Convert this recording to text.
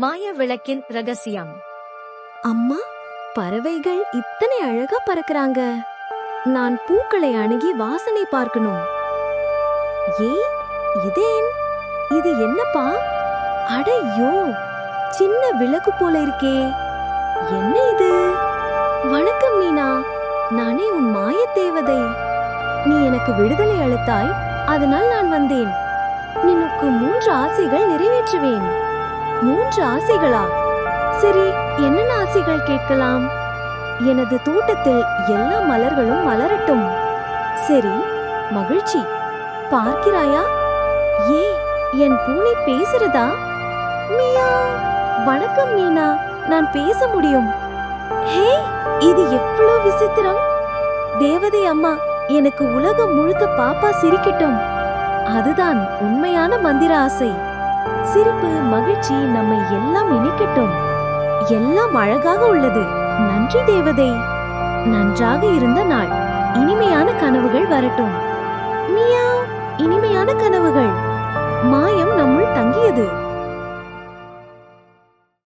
மாய விளக்கின் ரகசியம். அம்மா, பறவைகள் இத்தனை அழகா பறக்கறாங்க. நான் பூக்களை அணுகி வாசனை பார்க்கணும். ஏய், இதேன்? இது என்னப்பா? அடையோ, சின்ன விளக்கு போல இருக்கே. என்ன இது? வணக்கம் மீனா, நானே உன் மாயத் தேவதை. நீ எனக்கு விடுதலை அளித்தாய், அதனால் நான் வந்தேன். நினக்கு 3 ஆசைகள் நிறைவேற்றுவேன். 3 ஆசைகளா? சரி, என்னென்ன ஆசைகள் கேட்கலாம்? எனது தோட்டத்தில் எல்லா மலர்களும் மலரட்டும். சரி, மகிழ்ச்சி. பார்க்கிறாயா? ஏ, என் பூனை பேசுறதா? மியா. வணக்கம் மீனா, நான் பேச முடியும். ஹே, இது எவ்வளவு விசித்திரம். தேவதை அம்மா, எனக்கு உலகம் முழுக்க பாப்பா சிரிக்கட்டும். அதுதான் உண்மையான மந்திர ஆசை. சிரிப்பு, மகிழ்ச்சி நம்மை எல்லாம் இணைக்கட்டும். எல்லாம் அழகாக உள்ளது. நன்றி தேவதை. நன்றாக இருந்த நாள். இனிமையான கனவுகள் வரட்டும். மியா, இனிமையான கனவுகள்.